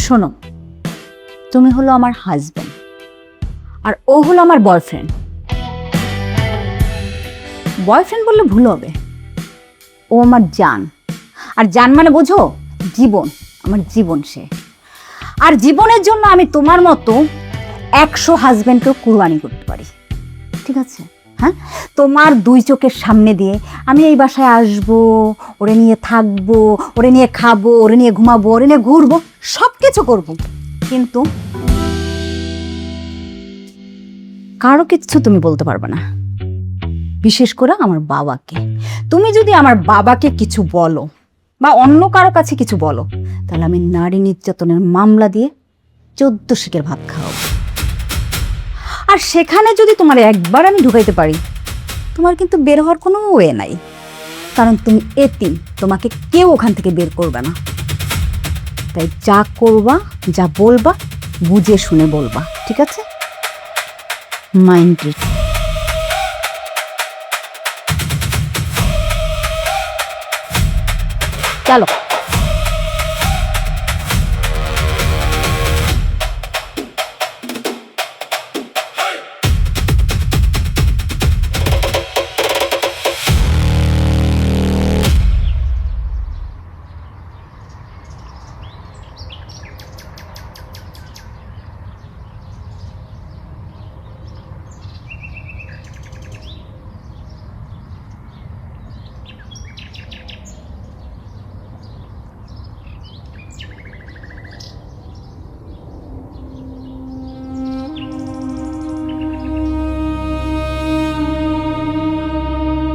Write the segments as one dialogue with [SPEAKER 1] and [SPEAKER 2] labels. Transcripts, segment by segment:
[SPEAKER 1] শোনো, তুমি হলো আমার হাজবেন্ড আর ও হলো আমার বয়ফ্রেন্ড। বয়ফ্রেন্ড বললে ভুল হবে, ও আমার জান। আর জান মানে বোঝো, জীবন, আমার জীবন সে। আর জীবনের জন্য আমি তোমার মতো 100 হাজবেন্ডকেও কুরবানি করতে পারি, ঠিক আছে? হ্যাঁ, তোমার 2 চোখের সামনে দিয়ে আমি এই বাসায় আসবো, ওরে নিয়ে থাকবো, ওরে নিয়ে খাবো, ওরে নিয়ে ঘুমাবো, ওরে নিয়ে ঘুরবো, সব কিছু করবো, কিন্তু কারো কিচ্ছু তুমি বলতে পারবে না, বিশেষ করে আমার বাবাকে। তুমি যদি আমার বাবাকে কিছু বলো বা অন্য কারো কাছে কিছু বলো, তাহলে আমি নারী নির্যাতনের মামলা দিয়ে 14 শিকের ভাত খাওয়াবো। আর সেখানে যদি তোমার একবার আমি ঢুকাইতে পারি, তোমার কিন্তু বের হওয়ার কোনো ওয়ে নাই, কারণ তুমি এতিম, তোমাকে কেউ ওখান থেকে বের করবে না। তাই যা করবা, যা বলবা, বুঝে শুনে বলবা, ঠিক আছে? Mind it. চলো।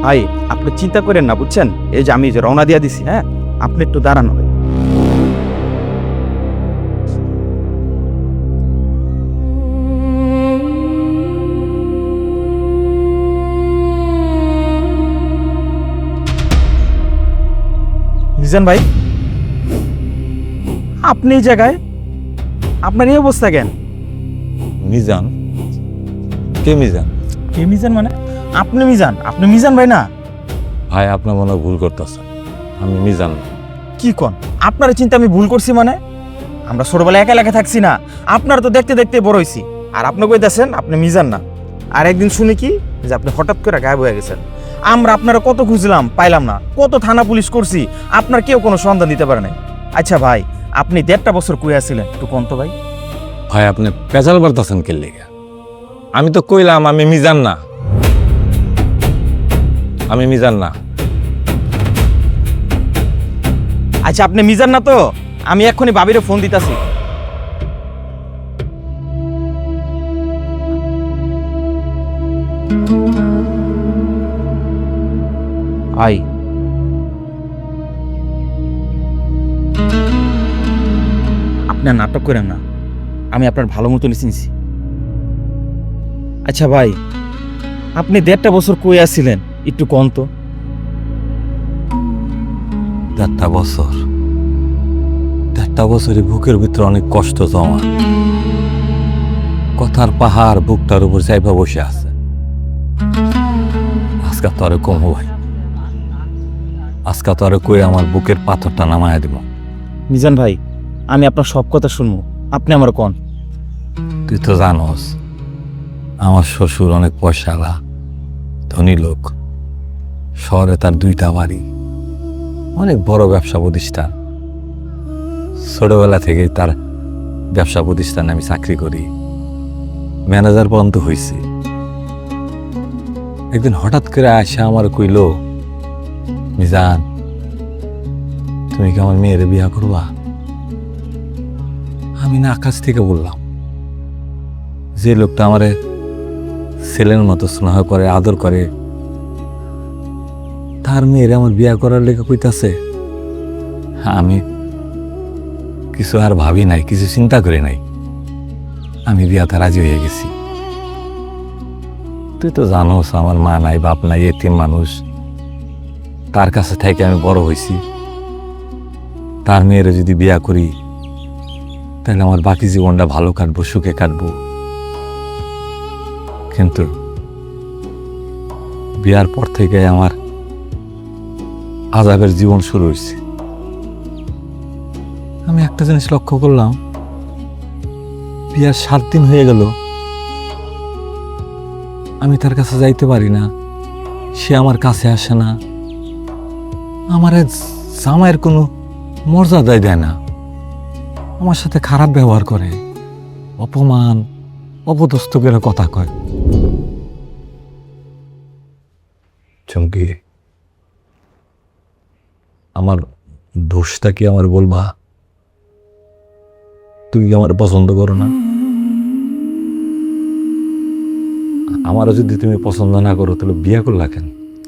[SPEAKER 2] ভাই, আপনি চিন্তা করেন না, বুঝছেন? এই যে আমি যে রওনা দিয়া দিছি, হ্যাঁ, আপনি একটু দাঁড়ানো ভাই। মিজান ভাই, আপনি এই জায়গায়, আপনার এই অবস্থা কেন?
[SPEAKER 3] মিজান? কে মিজান?
[SPEAKER 2] কে মিজান মানে? আপনি মিজান? আপনি মিজান ভাই না?
[SPEAKER 3] ভাই, আপনার মনে হয় ভুল করতেছেন। আমি মিজান না।
[SPEAKER 2] কি কোন? আপনার চিন্তা আমি ভুল করছি মানে? আমরা ছোটবেলায় একা একা থাকছি না, আপনার তো দেখতে দেখতে বড় হইছি, আর আপনি কইতাছেন আপনি মিজান না। আর একদিন শুনি কি যে আপনি হঠাৎ করে গায়েব হয়ে গেছেন। আমরা আপনারা কত খুঁজলাম, পাইলাম না, কত থানা পুলিশ করছি, আপনার কেউ কোনো সন্ধান দিতে পারে নাই। আচ্ছা ভাই, আপনি 1.5 বছর কই আছিলেন একটু কোন তো ভাই?
[SPEAKER 3] ভাই, আপনি পেঁচাল বার্তাছেন কে লেগে? আমি তো কইলাম আমি মিজান না। আমি মিজান না।
[SPEAKER 2] আচ্ছা, আপনি মিজান না তো? আমি এক্ষুনি ভাবিরে ফোন দিতাছি। ভাই, আপনি আর নাটক করেন না, আমি আপনার ভালো মতনই চিনছি। আচ্ছা ভাই, আপনি 1.5 বছর কই আছিলেন একটু কোন তো?
[SPEAKER 3] 1.5 বছর? 1.5 বছরে বুকের ভিতরে অনেক কষ্ট জমা, কথার পাহাড় বুকটার উপর চাইপা বসে আছে। আজকা তো আরো কম ভাই, আজকা তো আরো কই আমার বুকের পাথরটা নামায় দিব।
[SPEAKER 2] মিজান ভাই, আমি আপনার সব কথা শুনবো, আপনি আমার কোন।
[SPEAKER 3] তুই তো জানোস আমার শ্বশুর অনেক পয়সাওয়ালা, ধনী লোক, শহরে তার 2টা বাড়ি, অনেক বড় ব্যবসা প্রতিষ্ঠান। ছোটবেলা থেকেই তার ব্যবসা প্রতিষ্ঠানে আমি চাকরি করি, ম্যানেজার পর্যন্ত হয়েছি। একদিন হঠাৎ করে আসা আমার কইল, মিজান, তুমি কি আমার মেয়ের বিয়া করবা? আমি না আকাশ থেকে বললাম, যে লোকটা আমারে ছেলের মতো স্নেহ করে, আদর করে, তার মেয়ের আমার বিয়া করার লেগে কইতাছে। আমি কিছু আর ভাবি নাই, কিছু চিন্তা করি নাই, আমি বিয়াতে রাজি হয়ে গেছি। তুই তো জানোস আমার মা নাই, বাপ নাই, এতিম মানুষ। তার কাছে থেকে আমি বড় হয়েছি। তার মেয়েরে যদি বিয়া করি, তাহলে আমার বাকি জীবনটা ভালো কাটবো, সুখে কাটবো। কিন্তু বিয়ার পর থেকে আমার আযাবের জীবন শুরু হয়েছে। আমি একটা জিনিস লক্ষ্য করলাম, বিয়ার 7 দিন হয়ে গেল, আমি তার কাছে যাইতে পারি না, সে আমার কাছে আসে না, আমার জামাইয়ের কোনো মর্যাদাই দেয় না, আমার সাথে খারাপ ব্যবহার করে, অপমান অপদস্থ করে কথা কয়। চমকি, আমার দোষটা কি আমার বলবা? তুমি কি আমার পছন্দ করো না? আমারও যদি তুমি পছন্দ না করো তাহলে বিয়ে করলা কেন?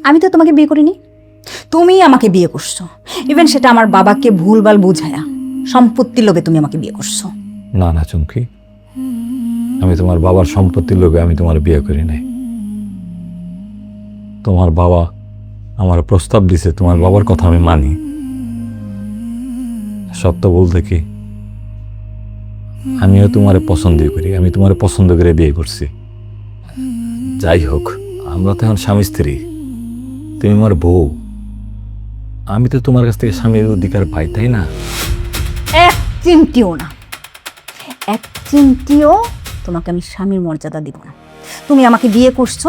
[SPEAKER 1] আমি তো তোমাকে বিয়ে করিনি, তুমি আমাকে বিয়ে করছো। ইভেন সেটা আমার বাবাকে ভুলভাল বুঝায়া সম্পত্তির লোভে তুমি আমাকে বিয়ে করছো।
[SPEAKER 3] না না চুমকি, আমি তোমার বাবার সম্পত্তির লোভে আমি তোমার বিয়ে করি নাই। তোমার বাবা আমার প্রস্তাব দিছে, তোমার বাবার কথা আমি মানি। সত্য বলতে কি, আমিও তোমার পছন্দ করি, আমি তোমার পছন্দ করে বিয়ে করছি। যাই হোক, আমরা তো এখন স্বামী স্ত্রী, তুমি আমার বউ, আমি তো তোমার কাছ থেকে স্বামীর অধিকার পাই, তাই না?
[SPEAKER 1] এক চিমটিও না, এক চিমটিও তোমাকে আমি স্বামীর মর্যাদা দিব না। তুমি আমাকে বিয়ে করছো,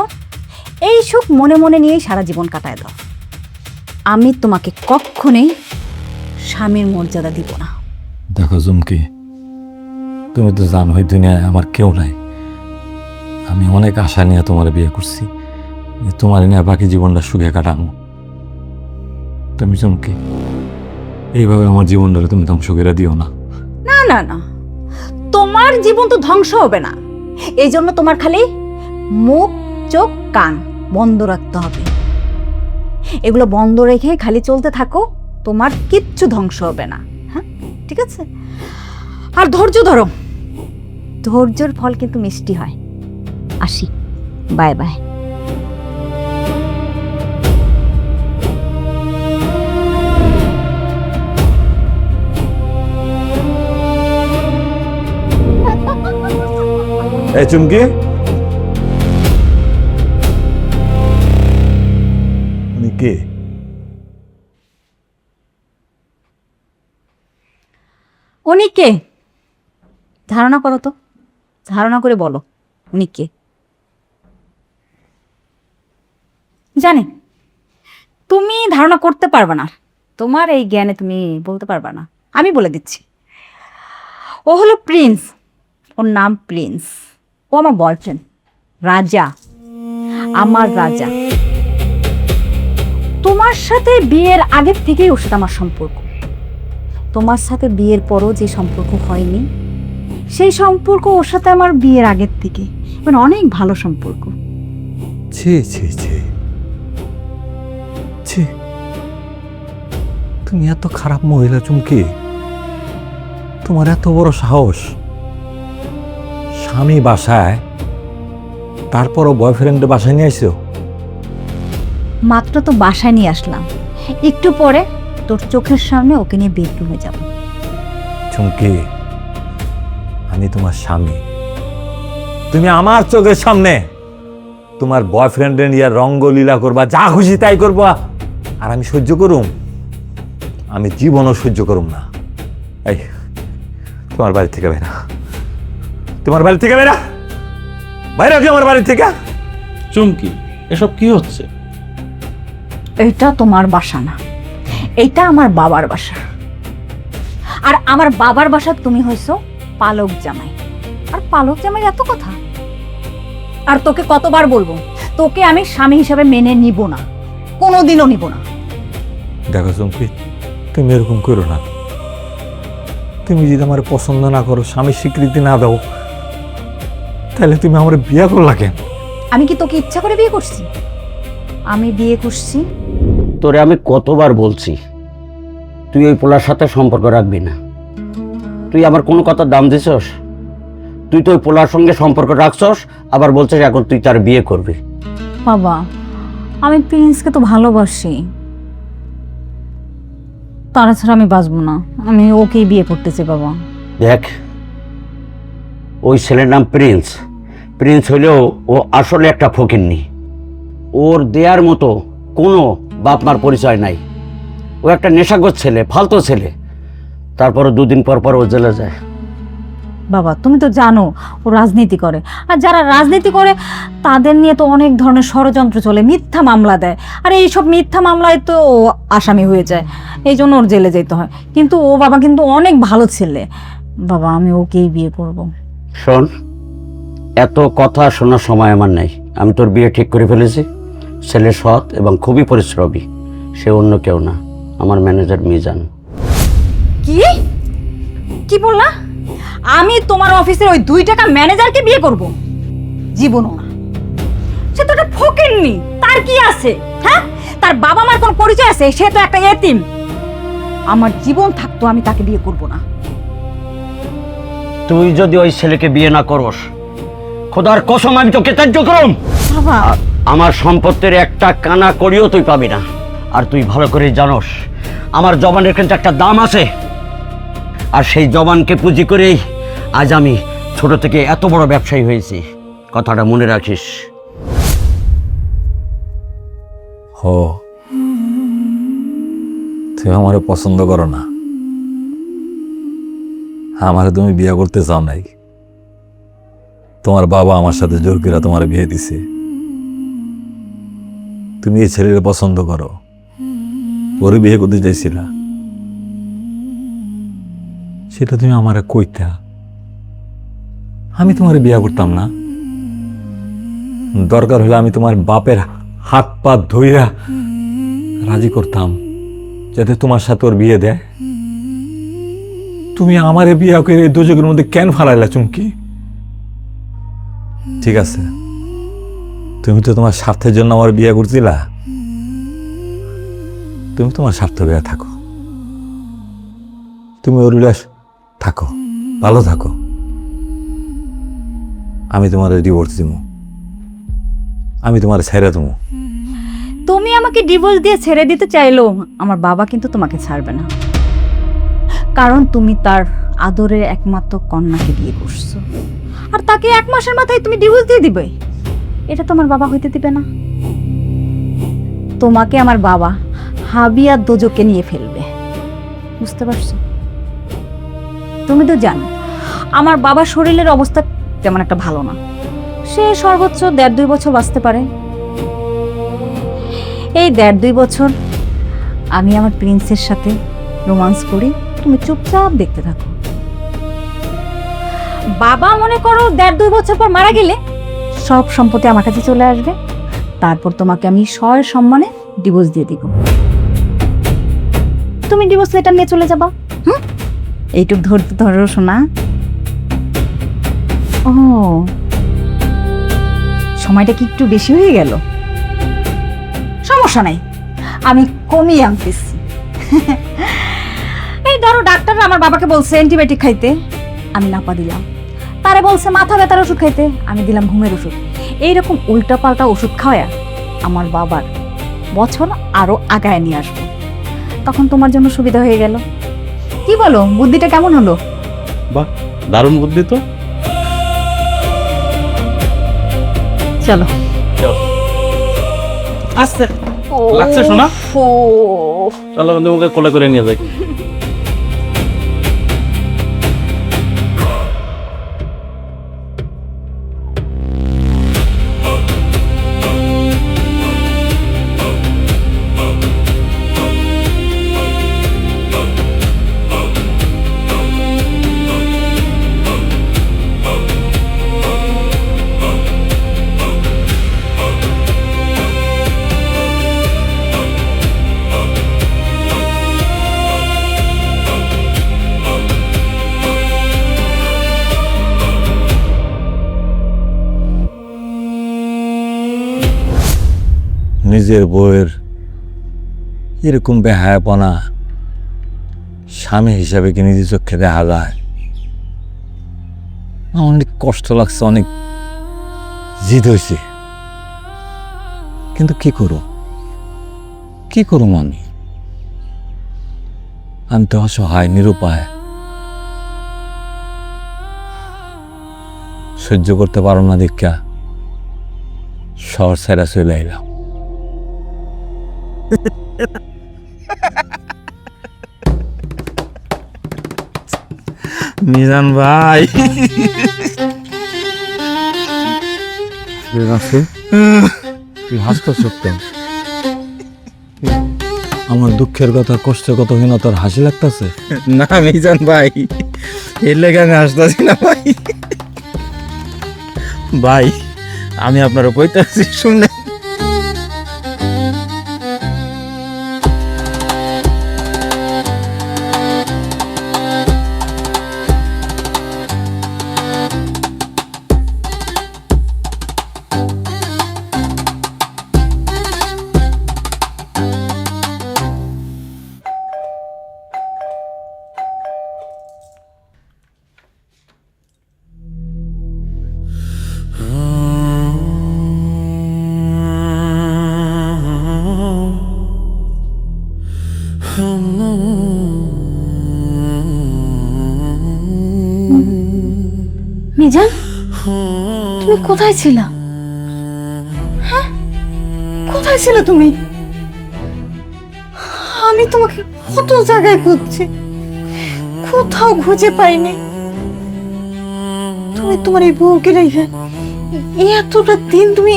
[SPEAKER 1] এই সুখ মনে মনে নিয়েই সারা জীবন কাটায় দাও। আমি তোমাকে কখনোই স্বামীর মর্যাদা দিব না।
[SPEAKER 3] দেখো চুমকি, তুমি তো জানো এই দুনিয়ায় আমার কেউ নাই। আমি অনেক আশা নিয়ে তোমার বিয়ে করছি, তোমার নিয়ে বাকি জীবনটা সুখে কাটানো। তুমি চুমকি, এইভাবে আমার জীবনটা তুমি ধ্বংস করে দিও না।
[SPEAKER 1] না না না, তোমার জীবন তো ধ্বংস হবে না, এই জন্য তোমার খালি মুখ চোখ কান বন্ধ রাখতে হবে। এগুলো বন্ধ রেখে খালি চলতে থাকো, তোমার কিচ্ছু ধ্বংস হবে না। হ্যাঁ, ঠিক আছে? আর ধৈর্য ধরো, ধৈর্যের ফল কিন্তু মিষ্টি হয়। আসি, বাই বাই।
[SPEAKER 3] এই চুমকি, উনি কে?
[SPEAKER 1] উনি কে? ধারণা করো তো, ধারণা করে বলো উনি কে। জানি তুমি ধারণা করতে পারবে না, তোমার এই জ্ঞানে তুমি বলতে পারবে না, আমি বলে দিচ্ছি। ও হলো প্রিন্স, ওর নাম প্রিন্স। ও আমার বয়ফ্রেন্ড, রাজা, আমার রাজা। তোমার সাথে বিয়ের আগের থেকেই ওর সাথে আমার সম্পর্ক। তোমার সাথে বিয়ের পরও যে সম্পর্ক হয়নি, সেই সম্পর্ক ওর সাথে আমার বিয়ের আগের থেকে, মানে অনেক ভালো সম্পর্ক।
[SPEAKER 3] ছি ছি ছি ছি, তুমি এত খারাপ মহিলা চুমকি, তোমার এত বড় সাহস, স্বামী বাসায়, তারপরও বয়ফ্রেন্ডের বাসায় নিয়ে আসছো?
[SPEAKER 1] মাত্র তো বাসায় নিয়ে আসলাম, একটু পরে তোর চোখের সামনে ওকে নিয়ে বেডরুমে যাব।
[SPEAKER 3] চুমকি, আমি তোমার স্বামী, তুমি আমার চোখের সামনে তোমার বয়ফ্রেন্ডের নিয়ে রঙ্গলীলা করবা, যা খুশি তাই করবা, আর আমি সহ্য করুম? আমি জীবনও সহ্য করুম না। এই, তোমার বাড়ি থেকে বেরা, তোমার বাড়ি থেকে বেরা, বাইরে কি আমার বাড়ি থেকে?
[SPEAKER 4] চুমকি, এসব কি হচ্ছে?
[SPEAKER 1] এটা তোমার বাসা না, এটা আমার বাবার বাসা। আর আমার বাবার বাসা তুমি হইছো পালক জামাই। আর পালক জামাই এত কথা? আর তোকে কতবার বলবো, তোকে আমি স্বামী হিসাবে মেনে নিব না, কোনোদিনও নিব না।
[SPEAKER 3] দেখো চুমকি, তুমি এরকম করো না। তুমি যদি আমার পছন্দ না করো, স্বামী স্বীকৃতি না দাও, তাহলে তুমি আমার বিয়ে করলা কেন?
[SPEAKER 1] আমি কি তোকে ইচ্ছা করে বিয়ে করছি? আমি বিয়ে করছি।
[SPEAKER 5] তোরে আমি কতবার বলছি তুই ওই পোলার সাথে সম্পর্ক রাখবি না। তুই আমার কোনো কথার দাম দিছস? তুই তো ওই পোলার সঙ্গে সম্পর্ক রাখছস, আবার বলছিস এখন তুই তার বিয়ে করবি।
[SPEAKER 1] বাবা, আমি প্রিন্সকে তো ভালোবাসি, তারা ছাড়া আমি বাঁচবো না, আমি ওকেই বিয়ে করতে চাই। বাবা
[SPEAKER 5] দেখ, ওই ছেলের নাম প্রিন্স। প্রিন্স হইলেও ও আসলে একটা ফকিন্নি। ওর দেয়ার মতো কোনো বাপ মার পরিচয় নাই। ও একটা নেশাগ্রস্ত ছেলে, ফালতু ছেলে। তারপরে দুদিন পর পর ও জেলে যায়।
[SPEAKER 1] বাবা তুমি তো জানো ও রাজনীতি করে, আর যারা রাজনীতি করে তাদের নিয়ে তো অনেক ধরনের ষড়যন্ত্র চলে, মিথ্যা মামলা দেয়, আর এইসব মিথ্যা মামলায় তো ও আসামি হয়ে যায়, এই জন্য ওর জেলে যেতে হয়। কিন্তু ও বাবা কিন্তু অনেক ভালো ছেলে বাবা, আমি ওকেই বিয়ে করব।
[SPEAKER 5] শোন, এত কথা শোনার সময় আমার নেই। আমি তোর বিয়ে ঠিক করে ফেলেছি। ছেলে সৎ এবং খুবই পরিশ্রমী, সে অন্য কেউ না, আমার ম্যানেজার মিজান।
[SPEAKER 1] কি কি বললা? আমি তোমার অফিসের ওই 2 টাকা ম্যানেজারকে বিয়ে করব? জীবনও না। সে তো একটা ফকিন্নি, তার কি আছে? হ্যাঁ, তার বাবা মার কোনো পরিচয় আছে? সে তো একটা এতিম। আমার জীবন থাকতো আমি তাকে বিয়ে করব না।
[SPEAKER 5] তুই যদি ওই ছেলেকে বিয়ে না করস, খোদার কসম আমি তোকে ত্যায্য করম।
[SPEAKER 1] বাবা
[SPEAKER 5] আমার সম্পত্তির একটা কানা করিও তুই পাবি না। আর তুই ভালো করে জানোস আমার জবানের কিন্তু একটা দাম আছে, আর সেই জবানকে পুঁজি করেই আজ আমি ছোট থেকে এত বড় ব্যবসায়ী হয়েছি। কথাটা মনে রাখিস।
[SPEAKER 3] হো, তুমি আমারে পছন্দ করো না, আমারে তুমি বিয়ে করতে চাও নাই। তোমার বাবা আমার সাথে জোর করে তোমার বিয়ে দিছে। তুমি এই ছেলের পছন্দ করো, ওরে বিয়ে করতে চাইছিলা, সেটা তুমি আমারে কইতা, আমি তোমার বিয়ে করতাম না। দরকার হলে আমি তোমার বাপের হাত পা ধইরা রাজি করতাম যাতে তোমার সাথে ওর বিয়ে দেয়। তুমি আমারে বিয়ে করে এই দুজকের মধ্যে কেন ফালাইলা চুমকি? ঠিক আছে, তুমি তো তোমার স্বার্থের জন্য আমার বিয়ে করছিলা, তুমি তোমার স্বার্থ বিয়ে থাকো, তুমি ওর উল্লাস থাকো, ভালো থাকো। আমি তোমার ডিভোর্স দিব, আমি তোমার ছেড়ে দেবো।
[SPEAKER 1] তুমি আমাকে ডিভোর্স দিয়ে ছেড়ে দিতে চাইলো, আমার বাবা কিন্তু তোমাকে ছাড়বে না, কারণ তুমি তার আদরের একমাত্র কন্যাকে বিয়ে করছো, আর তাকে 1 মাসের মাথায় তুমি ডিভোর্স দিয়ে দিবে? এটা তোমার বাবা হইতে দিবে না। তোমাকে আমার বাবা হাবিয়া দোজকে নিয়ে ফেলবে, বুঝতে পারছো? তুমি তো জানো আমার বাবার শরীরের অবস্থা তেমন একটা ভালো না, সে সর্বোচ্চ 1.5-2 বছর বাঁচতে পারে। এই 1.5-2 বছর আমি আমার প্রিন্সের সাথে রোমান্স করি, তুমি চুপচাপ দেখতে থাকো। বাবা মনে করো 1.5-2 বছর পর মারা গেলে সব সম্পত্তি আমার কাছে চলে আসবে, তারপর তোমাকে আমি সম্মানে ডিভোর্স দিয়ে দিব। তুমি ডিভোর্স লেটার নিয়ে চলে যাবা। এইটুক ধরতে ধরো শোনা। ও, সময়টা কি একটু বেশি হয়ে গেল? সমস্যা নাই, আমি কমিয়ে আনতেছি। এই ধরো ডাক্তার আমার বাবাকে বলছে অ্যান্টিবায়োটিক খাইতে, আমি নাপা দিলাম। তারে বলছে মাথা ব্যথার ওষুধ খাইতে, আমি দিলাম ঘুমের ওষুধ। এইরকম উল্টাপাল্টা ওষুধ খাওয়া আমার বাবার বছর আরো আগায় নিয়ে আসবো, তখন তোমার জন্য সুবিধা হয়ে গেল। কি বলো, বুদ্ধিটা কেমন হলো?
[SPEAKER 4] বাহ, দারুণ বুদ্ধি তো।
[SPEAKER 1] চলো।
[SPEAKER 4] আস্তে লাগছে শোনা, চলো বন্ধু মুখে কোলে করে নিয়ে যাই।
[SPEAKER 3] নিজের বউয়ের এরকম বেহায়াপনা স্বামী হিসাবে কি নিজের চোখে দেখা যায়? আমার অনেক কষ্ট লাগছে, অনেক জিদ হয়েছে, কিন্তু কি করুম আমি তো অসহায়, নিরুপায়, সহ্য করতে পারো না দীক্ষা শহর ছেড়া চলে এলাম।
[SPEAKER 2] মিজান ভাই
[SPEAKER 3] তুই হাসতেছ কেন? আমার দুঃখের কথা, কষ্টের কথা শুনে তোর হাসি লাগতেছে?
[SPEAKER 2] না মিজান ভাই, এর লেগে আমি আসতেছি না ভাই। ভাই আমি আপনার কইতাছি শুনলে।
[SPEAKER 1] মিজান, তুমি কোথায় ছিলা? হ্যাঁ, কোথায় ছিলে তুমি? আমি তোমাকে কত জায়গায় খুঁজছি, কোথাও খুঁজে পাইনি। তুমি তোমার এই বউকে রেখে এতটা দিন তুমি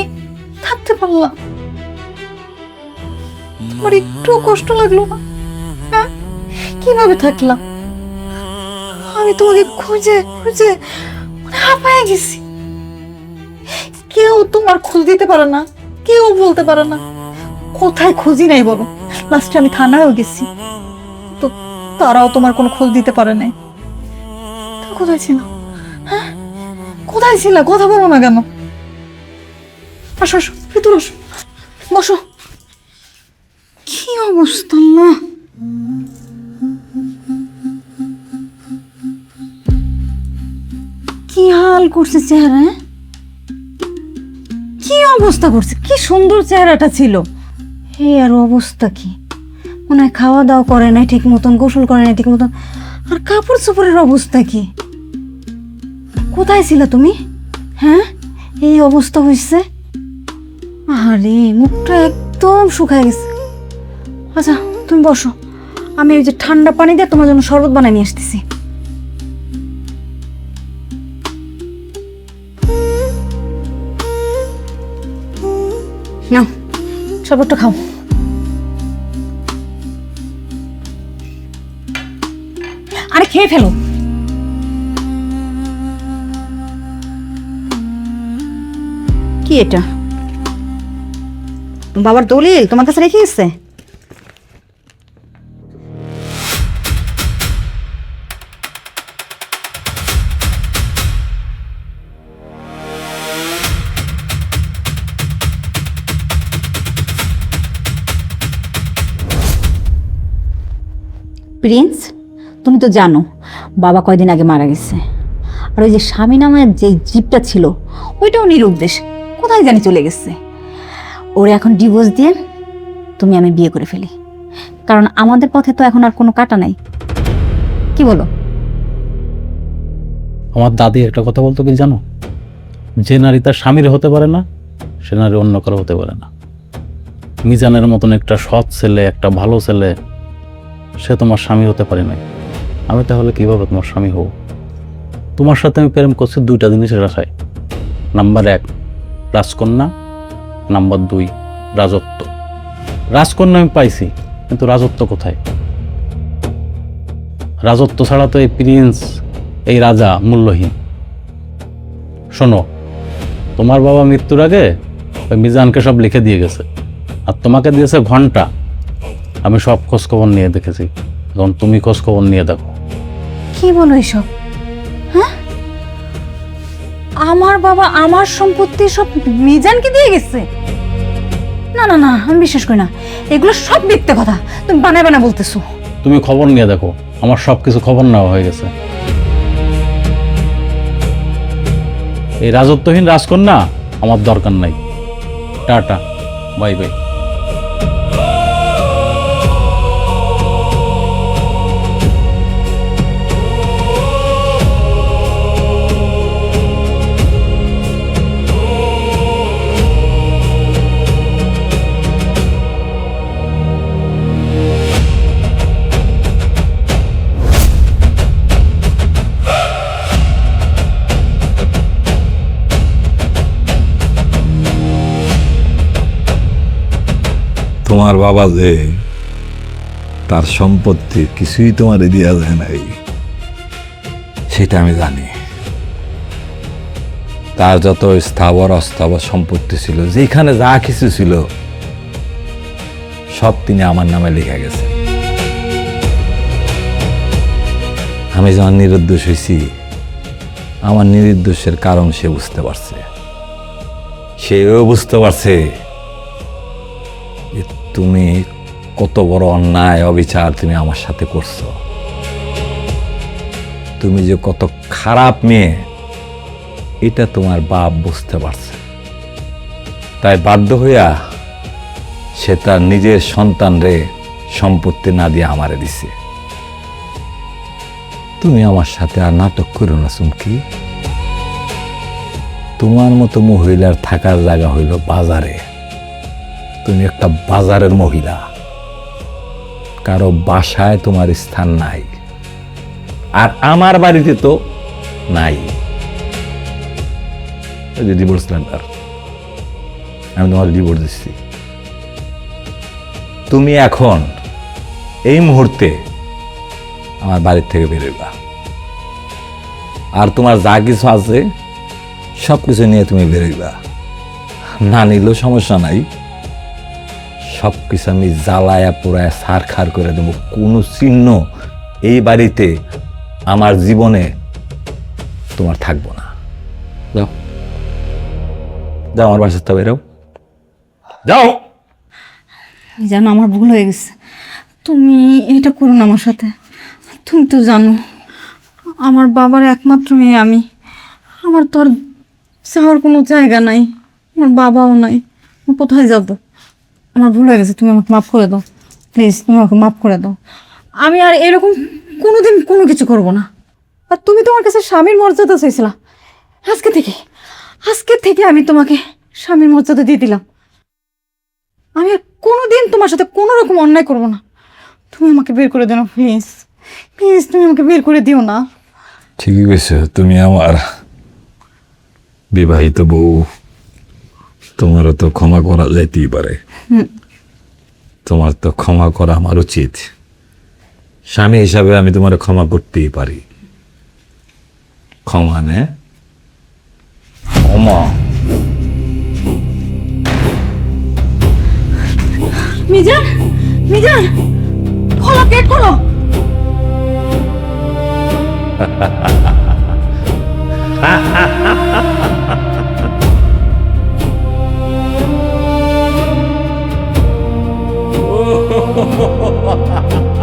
[SPEAKER 1] থাকতে পারলা? তোমার একটু কষ্ট লাগলো না? হ্যাঁ, কিভাবে থাকলাম? আমি তোমাকে খুঁজে খুঁজে হাঁপায়ে গেছি। কেউ তোমার খোঁজ দিতে পারে না, কেউ বলতে পারে না কোথায় খুঁজি নাই বলো। লাস্টে আমি থানায়ও গেছি, তো তারাও তোমার কোনো খোঁজ দিতে পারে নাই। তুমি কোথায় ছিল? হ্যাঁ, কোথায় ছিল? কথা বলো না কেন? আসো আসো, ভিতরে আসো, বসো। কি অবস্থা না! কি হাল করছে চেহারা, হ্যাঁ? কি অবস্থা করছে! কি সুন্দর চেহারাটা ছিল, হে আর অবস্থা কি! মনে হয় খাওয়া দাওয়া করে নাই ঠিক মতন, গোসল করে নাই ঠিক মতন, আর কাপড় চোপড়ের অবস্থা কি! কোথায় ছিল তুমি? হ্যাঁ, এই অবস্থা হয়েছে। আরে মুখটা একদম শুকায় গেছে। আচ্ছা তুমি বসো, আমি ওই যে ঠান্ডা পানি দিয়ে তোমার জন্য শরবত বানিয়ে নিয়ে আসতেছি। নাও শরবতটা খাও। আরে খেয়ে ফেলো। কি এটা? বাবার দলিল তোমার কাছে রেখে গেছে? প্রিন্স, তুমি তো জানো বাবা কয়দিন আগে মারা গেছে, আর ওই যে স্বামী নামের যে জিপটা ছিল ওইটাও নিরুদ্দেশ কোথায় জানি চলে গেছে। ওরে এখন ডিভোর্স দিয়ে তুমি আমি বিয়ে করে ফেলি, কারণ আমাদের পথে তো এখন আর কোনো কাটা নাই। কি বলো?
[SPEAKER 4] আমার দাদি একটা কথা বলতো কি জানো, যে নারী তার স্বামীর হতে পারে না সে নারী অন্য কারো হতে পারে না। মিজানের মতন একটা সৎ ছেলে, একটা ভালো ছেলে, সে তোমার স্বামী হতে পারে নাই। আমি তাহলে কিভাবে তোমার স্বামী হব? তোমার সাথে আমি প্রেম করছি দুইটা জিনিসের আশায়। নাম্বার 1 রাজকন্যা, নাম্বার 2 রাজত্ব। রাজকন্যা আমি পাইছি, কিন্তু রাজত্ব কোথায়? রাজত্ব ছাড়া তো এই প্রিন্স, এই রাজা মূল্যহীন। শোনো, তোমার বাবা মৃত্যুর আগে ওই মিজানকে সব লিখে দিয়ে গেছে, আর তোমাকে দিয়েছে ঘন্টা। আমি সব খোঁজ খবর নিয়ে দেখেছি, যখন তুমি খোঁজ খবর নিয়ে দেখো।
[SPEAKER 1] কি বলো এসব? হ্যাঁ, আমার বাবা আমার সম্পত্তি সব মিজানকে দিয়ে গেছে? না না না, আমি বিশ্বাস করি না, এগুলো সব মিথ্যে কথা, তুমি বানায় বানায় বলতেছো।
[SPEAKER 4] তুমি খবর নিয়ে দেখো, আমার সব কিছু খবর নেওয়া হয়ে গেছে। এই রাজত্বহীন রাজকন্যা আমার দরকার নাই। Tata, bye bye.
[SPEAKER 3] তোমার বাবা যে তার সম্পত্তি কিছুই তোমার দেওয়া যায় নাই, সেটা আমি জানি। তার যত স্থাবর অস্থাবর সম্পত্তি ছিল, যেখানে যা কিছু ছিল, সব তিনি আমার নামে লিখে গেছে। আমি যখন নিরুদ্দোষ হয়েছি, আমার নিরুদ্দোষের কারণ সে বুঝতে পারছে। সেও বুঝতে পারছে যে তুমি কত বড় অন্যায় অবিচার তুমি আমার সাথে করছো, তুমি যে কত খারাপ মেয়ে, এটা তোমার বাপ বুঝতে পারছে। তাই বাধ্য হইয়া সে তার নিজের সন্তানরে সম্পত্তি না দিয়ে আমারে দিছে। তুমি আমার সাথে আর নাটক করো না চুমকি। তোমার মতো মহিলার থাকার জায়গা হইল বাজারে। তুমি একটা বাজারের মহিলা, কারো বাসায় তোমার স্থান নাই, আর আমার বাড়িতে তো নাই। ডিভোর্স লেটার, আমি তোমার ডিভোর্স দিচ্ছি। তুমি এখন এই মুহূর্তে আমার বাড়ির থেকে বেরোবা, আর তোমার যা কিছু আছে সব কিছু নিয়ে তুমি বেরোইবা। না নিলেও সমস্যা নাই, সব কিছু আমি জ্বালায়া পোড়ায় ছারখার করে দেবো। কোনো চিহ্ন এই বাড়িতে আমার জীবনে তোমার থাকবো না। যাও যাও, আমার বাসাতে বেরো, যাও।
[SPEAKER 1] জানো আমার ভুল হয়ে গেছে, তুমি এটা করো না আমার সাথে। তুমি তো জানো আমার বাবার একমাত্র মেয়ে আমি, আমার তো আর যাওয়ার কোনো জায়গা নাই, আমার বাবাও নাই, আমি কোথায় যাব? আমার ভুল হয়ে গেছে, তুমি আমাকে মাফ করে দাও প্লিজ, তুমি আমাকে মাফ করে দাও। আমি আর এরকম কোনোদিন কোনো কিছু করব না। আর তুমি তোমার কাছে স্বামীর মর্যাদা চাইছিলা, আজকে থেকে আমি তোমাকে স্বামীর মর্যাদা দিয়ে দিলাম। আমি আর কোনোদিন তোমার সাথে কোনো রকম অন্যায় করব না। তুমি আমাকে বের করে দিও না প্লিজ, প্লিজ তুমি আমাকে বের করে দিও না।
[SPEAKER 3] ঠিকই কইছো, তুমি আমার বিবাহিত বউ, তোমারও তো ক্ষমা করা যাইতেই পারে। তোমার তো ক্ষমা করা আমার উচিত। স্বামী হিসাবে আমি তোমার ক্ষমা করতেই পারি। ক্ষমা নে, ক্ষমা।
[SPEAKER 1] মিজান, মিজান, খোলো, গেট খোলো।
[SPEAKER 3] Oh